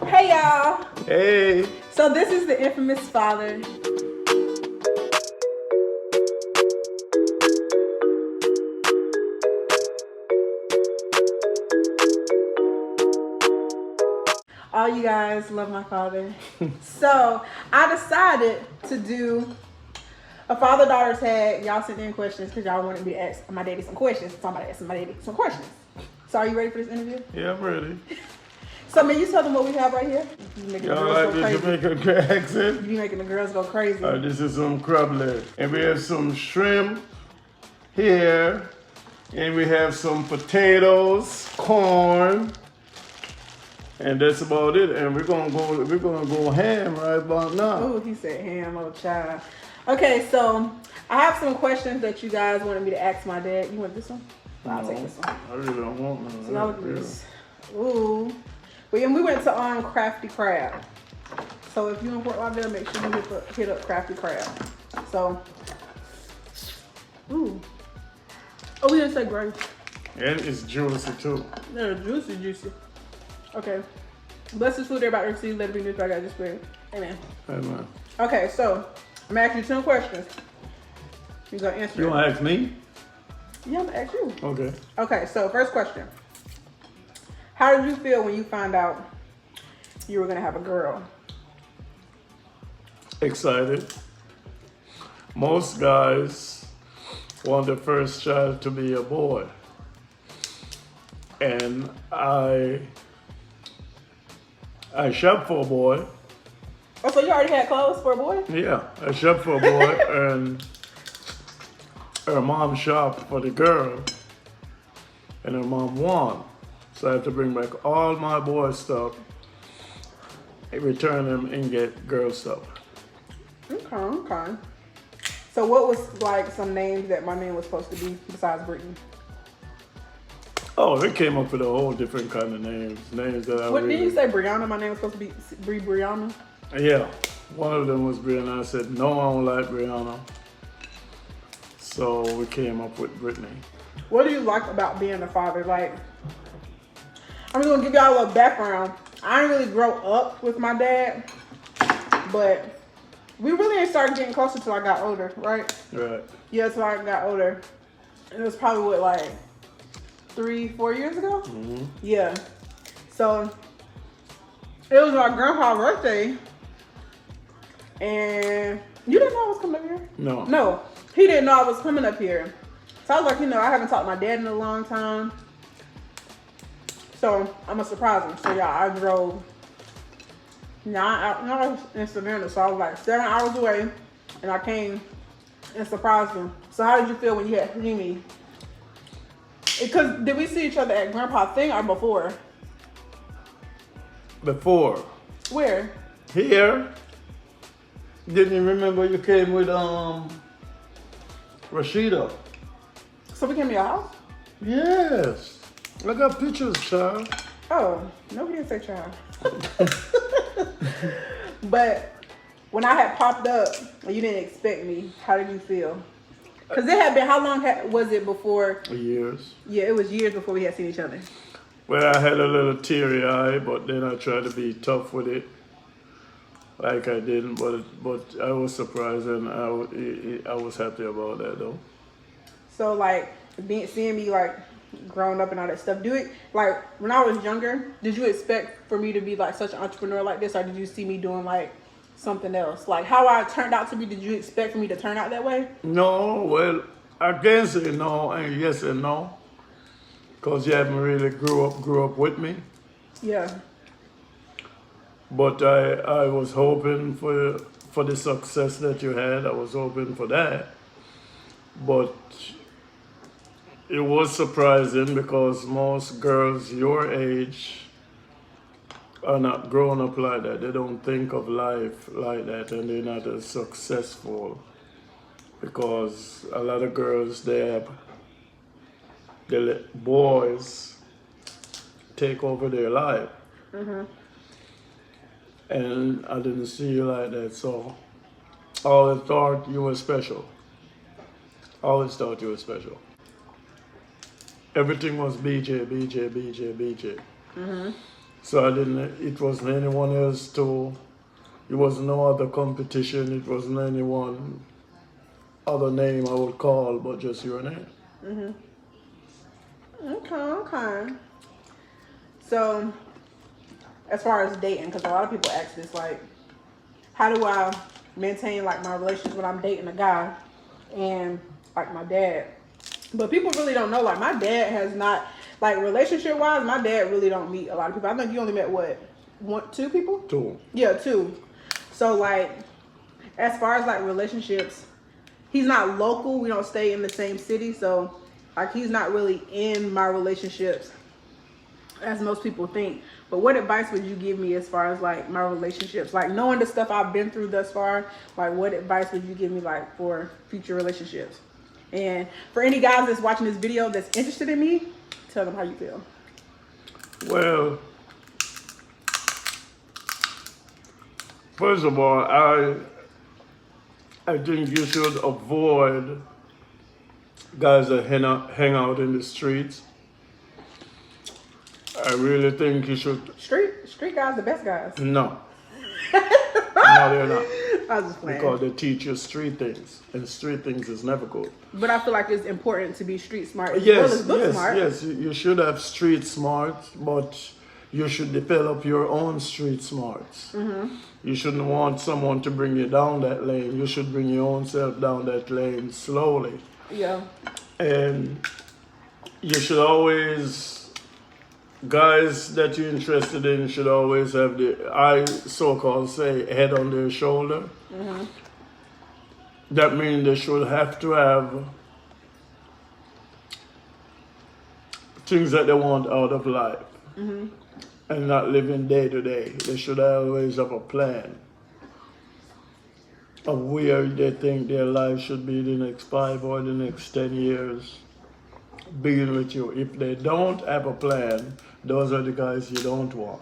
Hey y'all! Hey! So this is the infamous father. All you guys love my father. So I decided to do a father-daughter tag. Y'all sent in questions because y'all wanted me to ask my daddy some questions. Somebody asked my daddy some questions. So are you ready for this interview? Yeah, I'm ready. So man, you tell them what we have right here. You making the Y'all girls like go the crazy. Jamaican accent? You be making the girls go crazy. This is some crab leg. And we have some shrimp here. And we have some potatoes, corn. And that's about it. And we're gonna go ham right about now. Oh, he said ham, oh child. Okay, so I have some questions that you guys wanted me to ask my dad. You want this one? Well, I'll take this one. I really don't want none. So y'all look at this. Ooh. And we went to Crafty Crab. So if you're in Fort Lauderdale, make sure you hit up Crafty Crab. So, ooh. Oh, we didn't say grape. And it's juicy too. Yeah, juicy. Okay. Bless this food they're about to receive. Let it be new. I got this food. Amen. Amen. Okay, so I'm asking you 10 questions. You're gonna answer. You wanna ask me? Yeah, I'm gonna ask you. Okay. Okay, so first question. How did you feel when you found out you were gonna have a girl? Excited. Most guys want their first child to be a boy. And I shopped for a boy. Oh, so you already had clothes for a boy? Yeah, I shopped for a boy and her mom shopped for the girl and her mom won. So I had to bring back all my boy stuff, return them and get girl stuff. Okay. So what was like some names that my name was supposed to be besides Brittany? Oh, they came up with a whole different kind of names. Names that I What really... did you say, Brianna? My name was supposed to be Brianna? Yeah, one of them was Brianna. I said, no, I don't like Brianna. So we came up with Brittany. What do you like about being a father? Like, I'm just gonna give y'all a little background. I didn't really grow up with my dad, but we really ain't started getting closer till I got older, right? Right. Yeah, till I got older. It was probably what, like 3-4 years ago? Mm-hmm. Yeah. So it was my grandpa's birthday, and you didn't know I was coming up here? No. No, he didn't know I was coming up here. So I was like, I haven't talked to my dad in a long time. So I'm gonna surprise him. So yeah, I drove 9 hours in Savannah. So I was like 7 hours away, and I came and surprised him. So how did you feel when you had seen me? Because did we see each other at Grandpa's thing or before? Before. Where? Here. Didn't you remember you came with Rashida? So we came to your house? Yes. I got pictures, child. Oh, no, he didn't say child. But when I had popped up and you didn't expect me, how did you feel? Because it had been, how long was it before? Years. Yeah, it was years before we had seen each other. Well, I had a little teary eye, but then I tried to be tough with it. Like I didn't, but I was surprised and I was happy about that though. So like, seeing me like growing up and all that stuff, like when I was younger, did you expect for me to be like such an entrepreneur like this, or did you see me doing like something else? Like how I turned out to be, did you expect for me to turn out that way? No, well, I can say no and yes and no, because you haven't really grew up with me. Yeah. But I was hoping for the success that you had. I was hoping for that, but it was surprising because most girls your age are not grown up like that. They don't think of life like that, and they're not as successful because a lot of girls, they let boys take over their life. Mm-hmm. And I didn't see you like that, so I always thought you were special. Always thought you were special. Everything was BJ. Mm-hmm. So it wasn't anyone else to, it was no other competition, it wasn't anyone other name I would call, but just your name. Okay. So, as far as dating, because a lot of people ask this, like, how do I maintain like my relationship when I'm dating a guy and like my dad? But people really don't know. Like my dad has not, like relationship wise, my dad really don't meet a lot of people. I think he only met two people? Two. Yeah, two. So like, as far as like relationships, he's not local. We don't stay in the same city, so like he's not really in my relationships as most people think. But what advice would you give me as far as like my relationships, like knowing the stuff I've been through thus far? Like what advice would you give me like for future relationships? And for any guys that's watching this video that's interested in me, tell them how you feel. Well, first of all, I think you should avoid guys that hang out in the streets. I really think you should. Street guys, the best guys. No. No, they're not. I was just playing. Because they teach you street things, and street things is never good. But I feel like it's important to be street smart as well as book smart. Yes. You should have street smarts, but you should develop your own street smarts. You shouldn't want someone to bring you down that lane. You should bring your own self down that lane slowly. Yeah. And you should always, guys that you're interested in should always have I so-called say head on their shoulder. That means they should have to have things that they want out of life and not living day to day. They should always have a plan of where they think their life should be the next 5 or the next 10 years being with you. If they don't have a plan, those are the guys you don't want.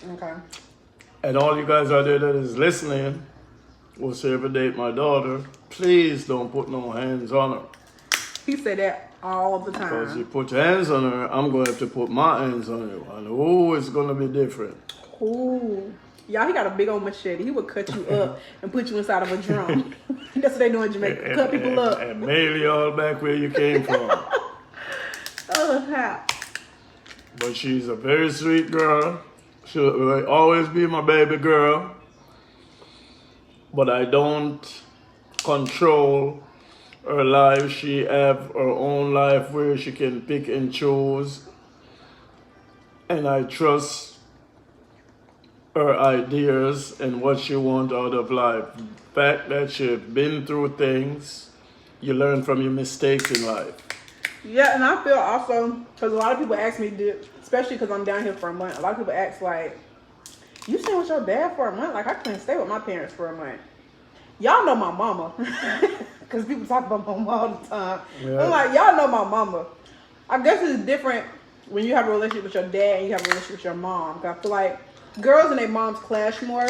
Okay. And all you guys out there that is listening will say, if I date my daughter, please don't put no hands on her. He said that all the time. Because you put your hands on her, I'm going to have to put my hands on you. And it's going to be different. Ooh. Y'all, he got a big old machete. He would cut you up and put you inside of a drum. That's what they do in Jamaica. Cut people up. And mail you all back where you came from. Oh, how? But she's a very sweet girl. She'll always be my baby girl. But I don't control her life. She have her own life where she can pick and choose. And I trust her ideas and what she wants out of life. The fact that she's been through things, you learn from your mistakes in life. Yeah, and I feel also, because a lot of people ask me, especially because I'm down here for a month, a lot of people ask like, you stay with your dad for a month? Like I couldn't stay with my parents for a month. Y'all know my mama. Because people talk about my mama all the time. Yeah. I'm like, y'all know my mama. I guess it's different when you have a relationship with your dad and you have a relationship with your mom. I feel like girls and their moms clash more.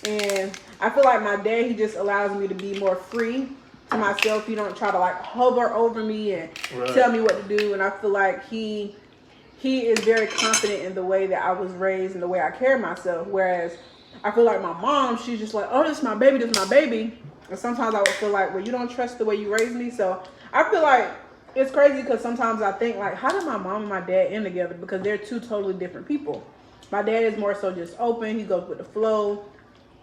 And I feel like my dad, he just allows me to be more free to myself. He don't try to like hover over me and tell me what to do. And I feel like he is very confident in the way that I was raised and the way I carry myself. Whereas I feel like my mom, she's just like, oh, this is my baby, this is my baby. And sometimes I would feel like, well, you don't trust the way you raised me. So I feel like it's crazy because sometimes I think like, how did my mom and my dad end together? Because they're two totally different people. My dad is more so just open. He goes with the flow.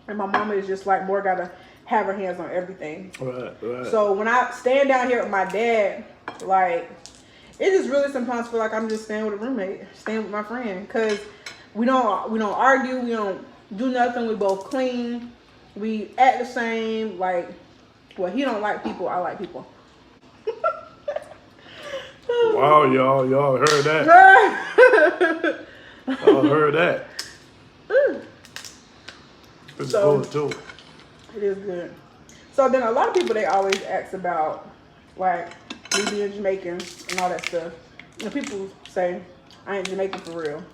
And my mama is just like more got to have her hands on everything. Right. So when I stand down here with my dad, like, it just really sometimes feel like I'm just staying with a roommate, staying with my friend. Because we don't argue. We don't do nothing. We both clean. We act the same. Like, well, he don't like people. I like people. Wow, y'all heard that. Y'all heard that. It's good too. It is good. So then a lot of people, they always ask about like me being Jamaican and all that stuff. And people say I ain't Jamaican for real.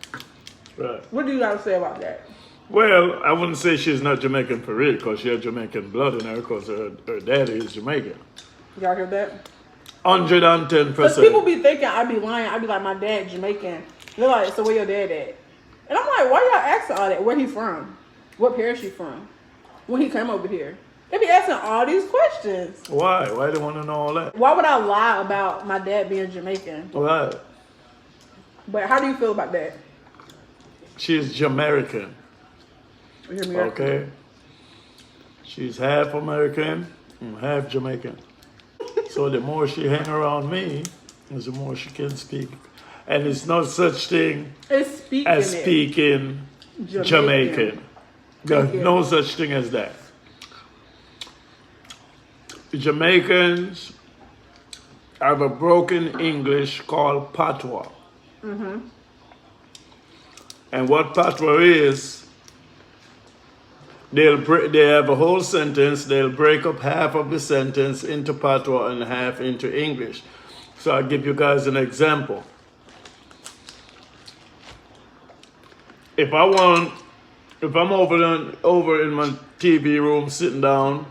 Right. What do you got to say about that? Well, I wouldn't say she's not Jamaican for real because she has Jamaican blood in her because her daddy is Jamaican. Y'all hear that? 110%. Because people be thinking I be lying. I be like, my dad Jamaican. They're like, so where your dad at? And I'm like, why y'all asking all that? Where he from? What parish he from? When he came over here? They be asking all these questions. Why? Why do they want to know all that? Why would I lie about my dad being Jamaican? Right. But how do you feel about that? She's Jamaican. You're American. Okay. She's half American and half Jamaican. So the more she hang around me, the more she can speak. And it's no such thing It's speaking as speaking Jamaican. There's no such thing as that. Jamaicans have a broken English called patois. Mm-hmm. And what patois is, they have a whole sentence, they'll break up half of the sentence into patois and half into English. So I'll give you guys an example. If I'm over in my TV room sitting down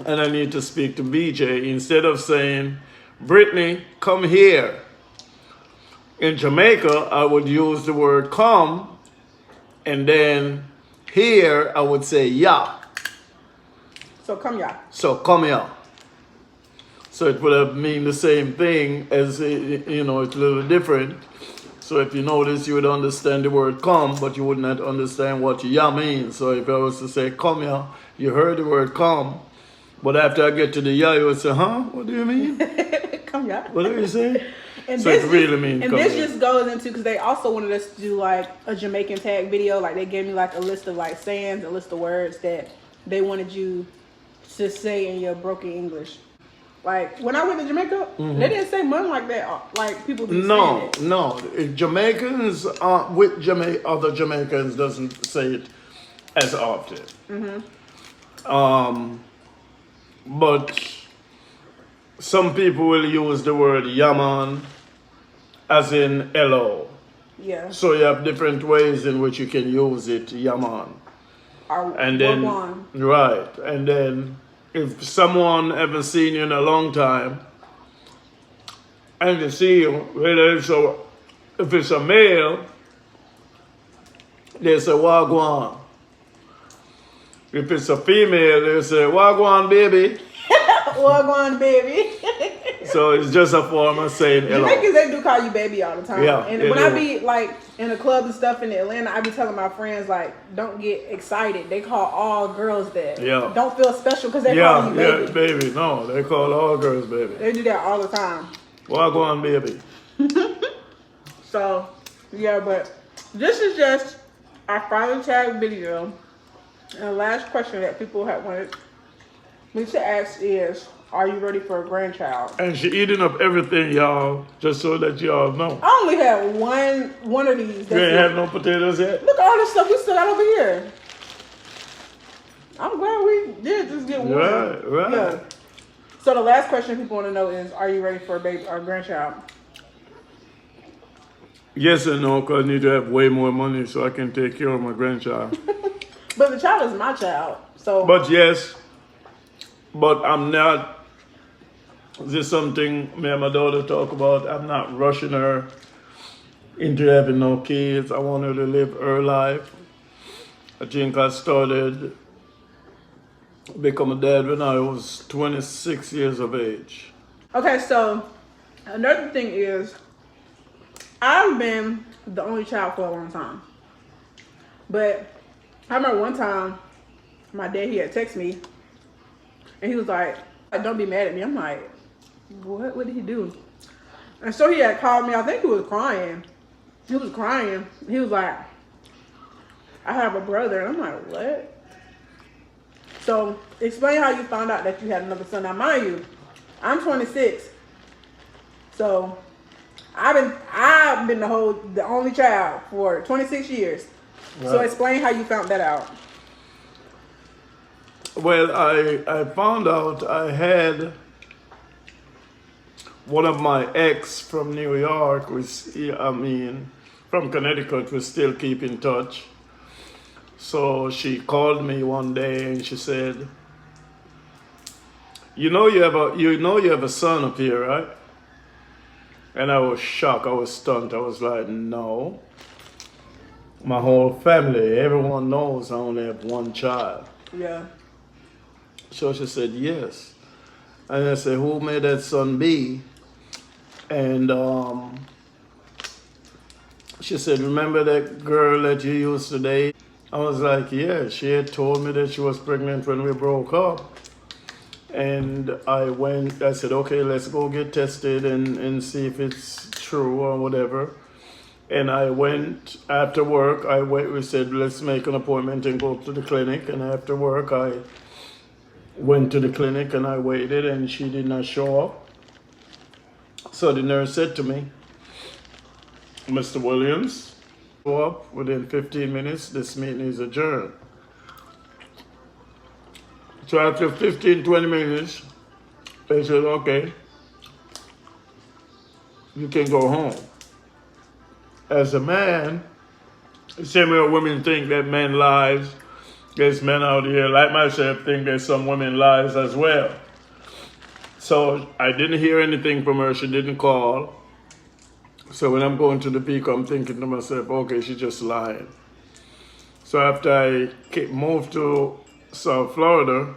and I need to speak to BJ, instead of saying, Brittany, come here. In Jamaica, I would use the word come, and then here I would say ya. So come ya. So come here. So it would have mean the same thing as, it's a little different. So if you notice, you would understand the word come, but you would not understand what ya means. So if I was to say come here, you heard the word come, but after I get to the ya, you would say, huh? What do you mean? Come ya. What do you say? And so this it really means and come this here. just goes into, because they also wanted us to do like a Jamaican tag video. Like they gave me like a list of like sayings, a list of words that they wanted you to say in your broken English. Like when I went to Jamaica, they didn't say nothing like that. Like people be saying it. No. Jamaicans with other Jamaicans doesn't say it as often. But some people will use the word yaman as in hello. Yeah. So you have different ways in which you can use it, yaman. And then right, and then if someone haven't seen you in a long time, and they see you, if it's a male, they say wagwan. If it's a female, they say wagwan baby. Wagwan baby. So it's just a form of saying hello. Jamaicans, they do call you baby all the time. Yeah, and when I be like in the clubs and stuff in Atlanta, I be telling my friends like, don't get excited. They call all girls that. Yeah. Don't feel special because they call you baby. Yeah, baby. No, they call all girls baby. They do that all the time. Wagwan baby. So, yeah, but this is just our final tag video. And the last question that people have wanted me to ask is, are you ready for a grandchild? And she eating up everything, y'all, just so that y'all know. I only have one of these. You ain't have no potatoes yet? Look at all this stuff we still got over here. I'm glad we did just get one. Right. Yeah. So the last question people want to know is, are you ready for a baby or a grandchild? Yes and no, because I need to have way more money so I can take care of my grandchild. But the child is my child. So. But yes, but I'm not. This is something me and my daughter talk about. I'm not rushing her into having no kids. I want her to live her life. I think I started become a dad when I was 26 years of age. Okay, so another thing is, I've been the only child for a long time. But I remember one time, my dad, he had texted me, and he was like, don't be mad at me. I'm like, what did he do? And so he had called me, I think he was crying. He was crying. He was like, I have a brother. And I'm like, what? So explain how you found out that you had another son. Now, mind you, I'm 26. So I've been the only child for 26 years. Right. So explain how you found that out. Well, I found out I had one of my ex from New York, from Connecticut, we still keep in touch. So she called me one day and she said, you know you have a son up here, right? And I was shocked, I was stunned. I was like, no. My whole family, everyone knows I only have one child. Yeah. So she said, yes. And I said, who may that son be? And she said, remember that girl that you used to date? I was like, yeah, she had told me that she was pregnant when we broke up. And I said, okay, let's go get tested and see if it's true or whatever. And I went after work. We said, let's make an appointment and go to the clinic. And after work, I went to the clinic and I waited and she did not show up. So the nurse said to me, Mr. Williams, show up within 15 minutes. This meeting is adjourned. So after 15, 20 minutes, they said, okay, you can go home. As a man, the same way women think that men lies, there's men out here like myself think there's some women lies as well. So I didn't hear anything from her. She didn't call. So when I'm going to the peak, I'm thinking to myself, okay, she's just lying. So after I moved to South Florida,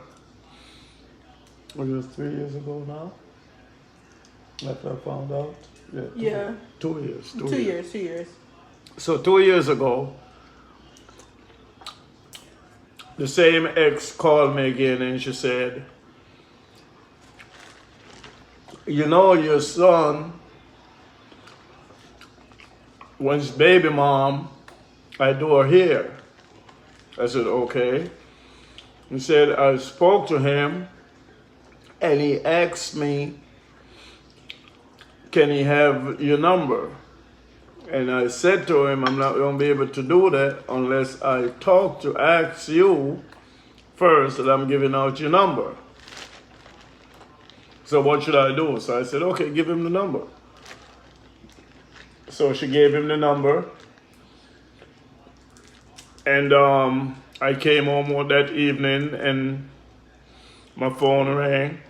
was it 3 years ago now? After I found out? Yeah. 2 years. 2 years. 2 years. So 2 years ago, the same ex called me again and she said, you know, your son was his baby mom, I do her hair. I said, okay. He said, I spoke to him and he asked me, can he have your number? And I said to him, I'm not going to be able to do that unless I ask you first that I'm giving out your number. So what should I do? So I said, okay, give him the number. So she gave him the number. And I came home that evening and my phone rang.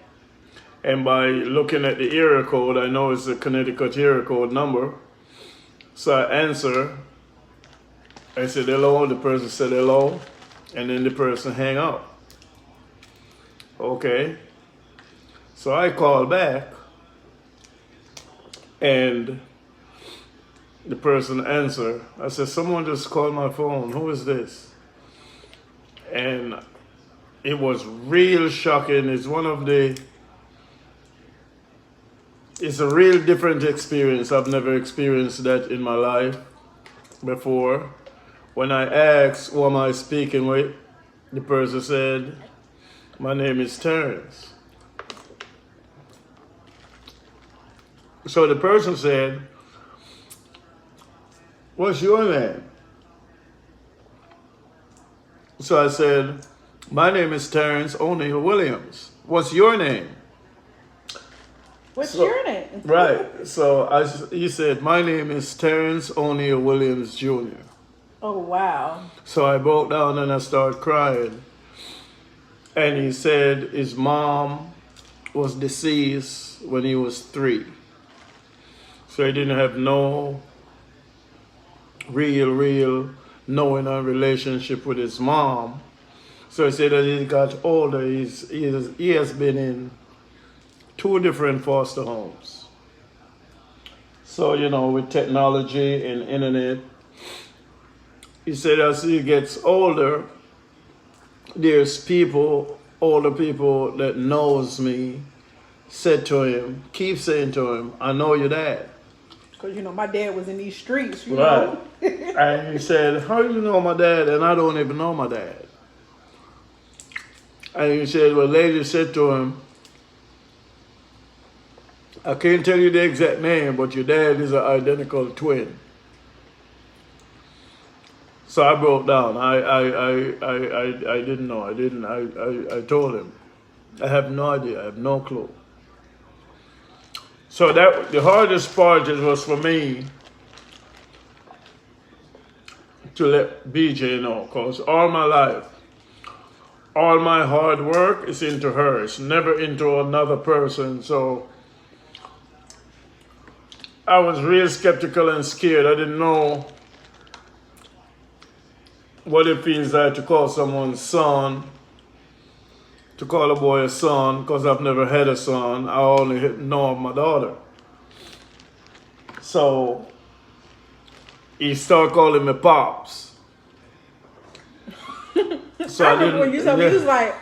And by looking at the area code, I know it's a Connecticut area code number. So I answer. I said, hello. The person said hello. And then the person hang up. Okay. So I called back. And the person answered. I said, someone just called my phone. Who is this? And it was real shocking. It's a real different experience. I've never experienced that in my life before. When I asked, who am I speaking with? The person said, my name is Terrence. So the person said, what's your name? So I said, my name is Terrence O'Neill Williams. What's your name? What's your name? Right. So he said, my name is Terrence O'Neill Williams Jr. Oh, wow. So I broke down and I started crying. And he said his mom was deceased when he was 3. So he didn't have no real knowing a relationship with his mom. So he said that he got older. He has been in 2 different foster homes. So, you know, with technology and internet, he said as he gets older, there's older people that knows me, said to him, keep saying to him, I know your dad. Because, you know, my dad was in these streets, you right. know. And he said, how do you know my dad? And I don't even know my dad. And he said, well, lady said to him, I can't tell you the exact name, but your dad is an identical twin. So I broke down. I didn't know. I told him. I have no idea. I have no clue. So the hardest part was for me to let BJ know, because all my life, all my hard work is into her. It's never into another person. So I was real skeptical and scared. I didn't know what it feels like to call someone's son, to call a boy a son, because I've never had a son. I only know of my daughter. So he started calling me Pops. So I remember when you told me, he was like,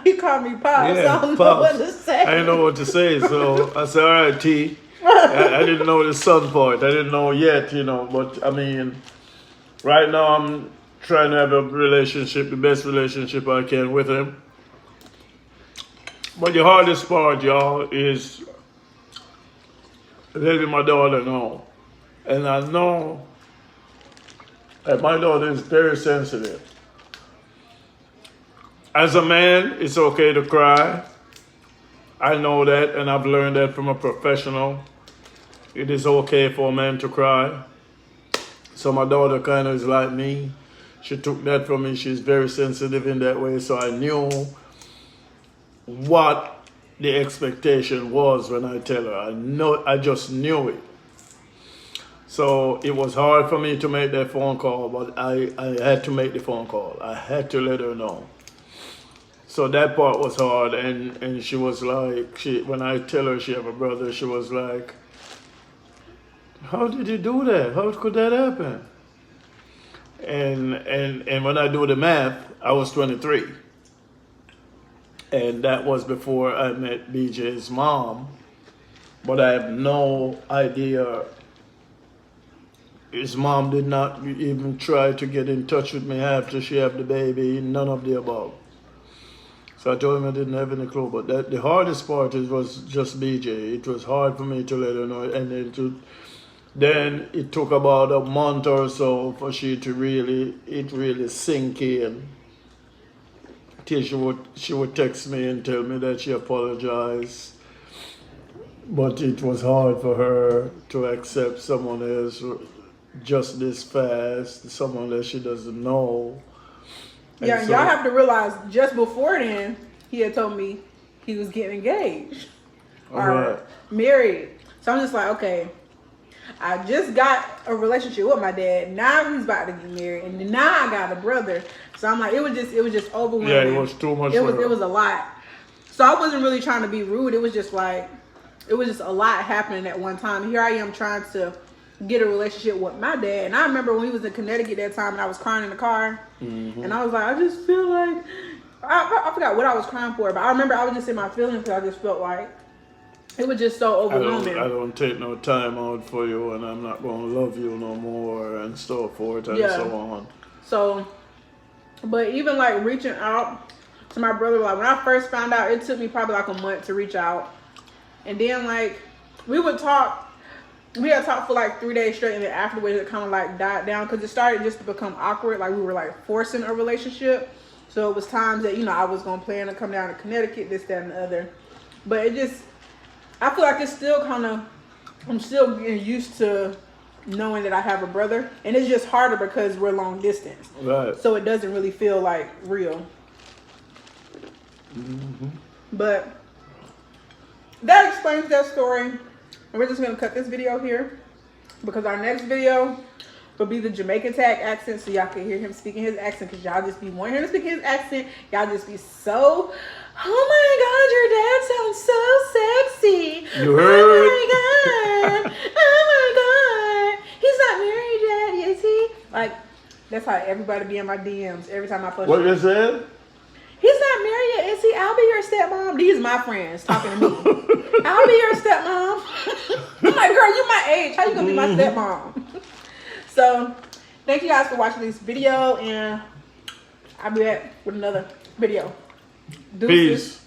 he called me Pops, so I don't know what to say. I didn't know what to say, so I said, all right, T. I didn't know the son part. I didn't know yet, you know, but I mean, right now I'm trying to have a relationship, the best relationship I can with him. But the hardest part, y'all, is letting my daughter know. And I know that my daughter is very sensitive. As a man, it's okay to cry. I know that, and I've learned that from a professional. It is okay for a man to cry. So my daughter kind of is like me. She took that from me. She's very sensitive in that way. So I knew what the expectation was when I tell her. I just knew it. So it was hard for me to make that phone call, but I had to make the phone call. I had to let her know. So that part was hard, and she was like, when I tell her she have a brother, she was like, how did you do that? How could that happen? And when I do the math, I was 23. And that was before I met BJ's mom. But I have no idea. His mom did not even try to get in touch with me after she had the baby, none of the above. So I told him I didn't have any clue. But the hardest part was just BJ. It was hard for me to let her know. And then it took about a month or so for she to really sink in. Till she would text me and tell me that she apologized. But it was hard for her to accept someone else just this fast, someone that she doesn't know. Yeah, and y'all have to realize, just before then, he had told me he was getting engaged or married. So I'm just like, okay, I just got a relationship with my dad. Now he's about to get married, and now I got a brother. So I'm like, it was just overwhelming. Yeah, it was too much. It was a lot. So I wasn't really trying to be rude. It was just like, it was just a lot happening at one time. Here I am trying to get a relationship with my dad. And I remember when he was in Connecticut that time and I was crying in the car. Mm-hmm. And I was like, I just feel like, I forgot what I was crying for, but I remember I was just in my feelings because I just felt like it was just so overwhelming. I don't take no time out for you, and I'm not going to love you no more, and so forth and so on. So, but even like reaching out to my brother, like when I first found out, it took me probably like a month to reach out. And then like we had talked for like 3 days straight, and then afterwards it kind of like died down because it started just to become awkward. Like we were like forcing a relationship. So it was times that, I was going to plan to come down to Connecticut, this, that, and the other. But it just, I feel like it's still I'm still getting used to knowing that I have a brother. And it's just harder because we're long distance. Right. So it doesn't really feel like real. Mm-hmm. But that explains that story. And we're just going to cut this video here because our next video will be the Jamaican tag accent, so y'all can hear him speaking his accent, because y'all just be wanting him to speak his accent. Y'all just be so, oh my God, your dad sounds so sexy. You heard? Oh my God. He's not married yet, is he? Like, that's how everybody be in my DMs every time I post. What you said? He's not married yet, is he? I'll be your stepmom. These are my friends talking to me. I'll be your stepmom. I'm like, girl, you my age. How you gonna be my stepmom? So, thank you guys for watching this video, and I'll be back with another video. Deuces. Peace.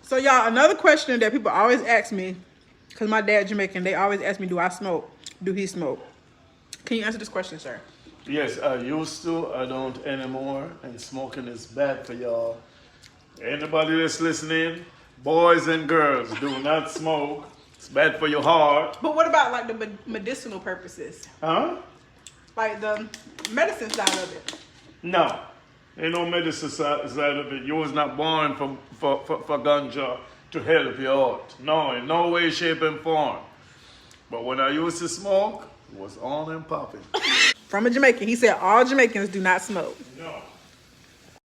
So, y'all, another question that people always ask me, because my dad's Jamaican, they always ask me, do I smoke? Do he smoke? Can you answer this question, sir? Yes, I used to. I don't anymore, and smoking is bad for y'all. Anybody that's listening, boys and girls, do not smoke. It's bad for your heart. But what about like the medicinal purposes? Huh? Like the medicine side of it? No. Ain't no medicine side of it. You was not born for ganja. to help you out. No, in no way, shape, and form. But when I used to smoke, it was on and popping. From a Jamaican, he said all Jamaicans do not smoke. No.